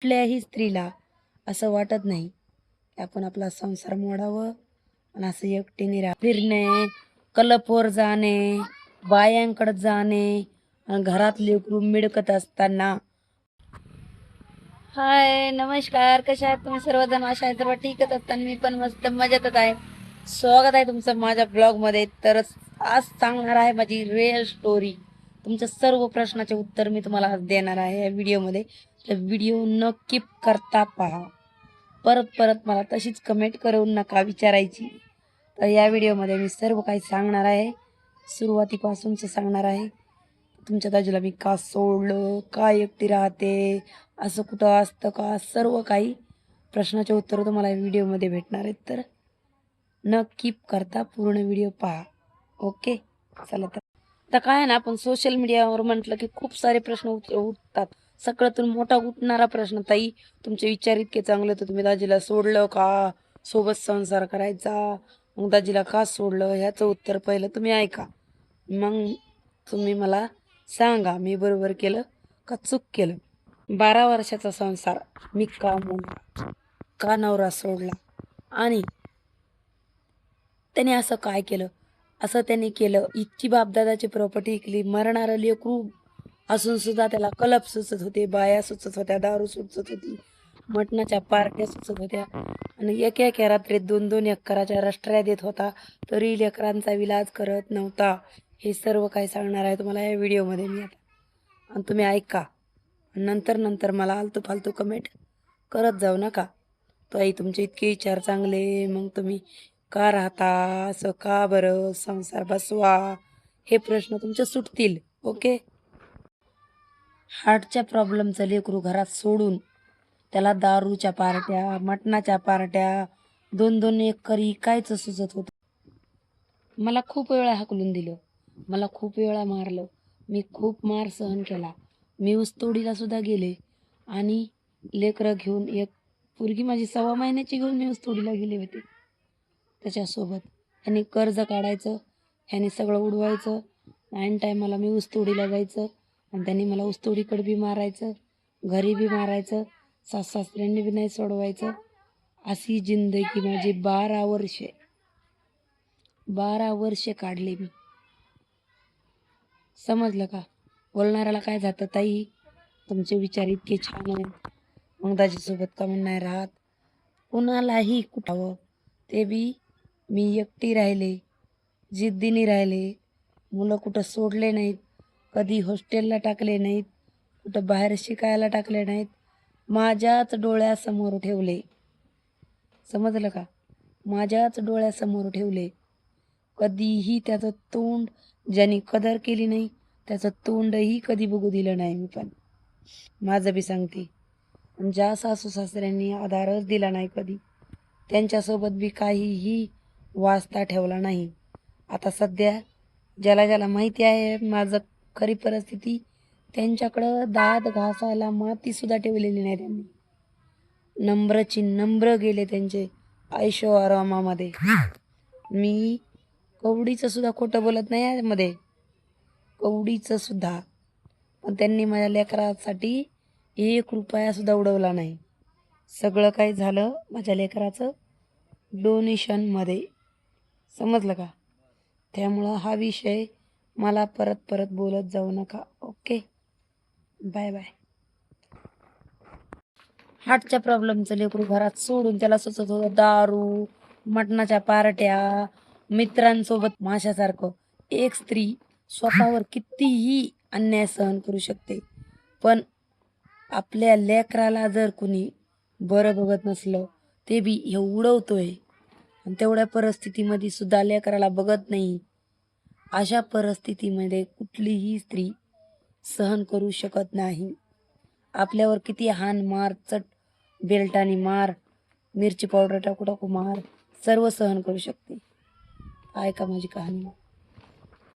कुठल्याही स्त्रीला असं वाटत नाही की आपण आपला संसार मोडावं आणि असं एकटीने फिरणे, क्लबवर जाणे, बायांकडे जाणे आणि घरात लेकरू मिळकत असताना. हाय, नमस्कार. कशा आहात तुम्ही सर्वजण? आशा आहे सर्व ठीकच असताना मी पण मस्त मजेतच आहे. स्वागत आहे तुमचं माझ्या ब्लॉगमध्ये. तर आज सांगणार आहे माझी रिअल स्टोरी. तुमच्या सर्व प्रश्नाचे उत्तर मी तुम्हाला आज देणार आहे या व्हिडिओमध्ये. तर व्हिडिओ नक्की करता पहा. परत परत मला तशीच कमेंट करून नका विचारायची. तर या व्हिडिओमध्ये मी सर्व काही सांगणार आहे, सुरुवातीपासूनच सांगणार आहे. तुमच्या दाजीला मी का सोडलं, का एकटी राहते, असं कुठं असतं का, सर्व काही प्रश्नाचे उत्तर तुम्हाला या व्हिडिओमध्ये भेटणार आहेत. तर नक्की करता पूर्ण व्हिडिओ पहा. ओके, चला. तर काय आहे ना, आपण सोशल मीडियावर म्हटलं की खूप सारे प्रश्न उठतात. सगळ्यातून मोठा उठणारा प्रश्न, ताई तुमचे विचार इतके चांगले, तर तुम्ही दाजीला सोडलं का, सोबत संसार करायचा, मग दाजीला का सोडलं, ह्याचं उत्तर पहिलं तुम्ही ऐका. मग तुम्ही मला सांगा मी बरोबर केलं का चूक केलं. 12 वर्षाचा संसार मी का मोडला, का नवरा सोडला, आणि त्याने असं काय केलं, असं त्याने केलं. इतकी बापदादाची प्रॉपर्टी विकली, मरणारं लेकरू असून सुद्धा त्याला कलप सुचत होते, बाया सुचत होत्या, दारू सुचत होती, मटणाच्या पार्ट्या सुचत होत्या, आणि एका एका रात्रीत 2-2 एकराच्या रष्ट्र्या देत होता, तरी लेकरांचा विलाज करत नव्हता. हे सर्व काही सांगणार आहे तुम्हाला या व्हिडिओमध्ये मी आता, आणि तुम्ही ऐका. नंतर नंतर मला आलतू फालतू कमेंट करत जाऊ नका. तो आई तुमचे इतके विचार चांगले, मग तुम्ही का राहता, असं का बरं, संसार बसवा, हे प्रश्न तुमचे सुटतील. ओके. हार्टच्या प्रॉब्लेमचं लेकरू घरात सोडून त्याला दारूच्या पार्ट्या, मटणाच्या पार्ट्या, 2-2 एकर इकायचं सुचत होतं. मला खूप वेळा हाकलून दिलं, मला खूप वेळा मारलं, मी खूप मार सहन केला. मी ऊसतोडीला सुद्धा गेले, आणि लेकरं घेऊन, एक पोरगी माझी 1.25 महिन्याची घेऊन मी ऊसतोडीला गेले होते त्याच्यासोबत. ह्याने कर्ज काढायचं, ह्याने सगळं उडवायचं, ऐन टायमाला मी ऊसतोडीला जायचं, आणि त्यांनी मला ऊसतोडीकडे बी मारायचं, घरी बी मारायचं, सासऱ्यांनी बी नाही सोडवायचं. अशी जिंदगी माझी 12 वर्षे काढली मी. समजलं का? बोलणाऱ्याला काय जातं, ताई तुमचे विचार इतके छान आहेत, मग दाजीसोबत का म्हणून नाही राहत. कुणालाही कुठावं, ते बी मी एकटी राहिले, जिद्दीने राहिले, मुलं कुठं सोडले नाहीत, कधी हॉस्टेलला टाकले नाहीत, कुठं बाहेर शिकायला टाकले नाहीत, माझ्याच डोळ्यासमोर ठेवले. समजलं का? माझ्याच डोळ्यासमोर ठेवले. कधीही त्याचं तोंड, ज्यांनी कदर केली नाही त्याचं तोंडही कधी बघू दिलं नाही मी. पण माझं बी सांगते, ज्या सासू सासऱ्यांनी आधारच दिला नाही कधी, त्यांच्यासोबत बी काहीही वास्ता ठेवला नाही. आता सध्या ज्याला ज्याला माहिती आहे माझं खरी परिस्थिती, त्यांच्याकडं दात घासायला मातीसुद्धा ठेवलेली नाही त्यांनी. नम्रची नम्र गेले त्यांचे ऐशो आरामामध्ये. मी कवडीचं सुद्धा खोटं बोलत नाही यामध्ये, कवडीचं सुद्धा. पण त्यांनी माझ्या लेकरासाठी 1 रुपया सुद्धा उडवला नाही. सगळं काही झालं माझ्या लेकराचं डोनेशनमध्ये. समजलं का? त्यामुळं हा विषय मला परत परत बोलत जाऊ नका. Okay, bye bye. हार्टच्या प्रॉब्लेमचं लेकरू घरात सोडून त्याला सुचत होतं दारू, मटणाच्या पार्ट्या, मित्रांसोबत. माशासारखं एक स्त्री स्वतःवर कितीही अन्याय सहन करू शकते, पण आपल्या लेकराला जर कुणी बरं बघत नसलं, ते बी हे उडवतोय, आणि तेवढ्या परिस्थितीमध्ये सुद्धा लेकराला बघत नाही. अशा परिस्थितीमध्ये कुठलीही स्त्री सहन करू शकत नाही. आपल्यावर किती हान मार, चट बेल्टाने मार, मिरची पावडर टाकू टाकू मार, सर्व सहन करू शकते. ऐका माझी कहाणी.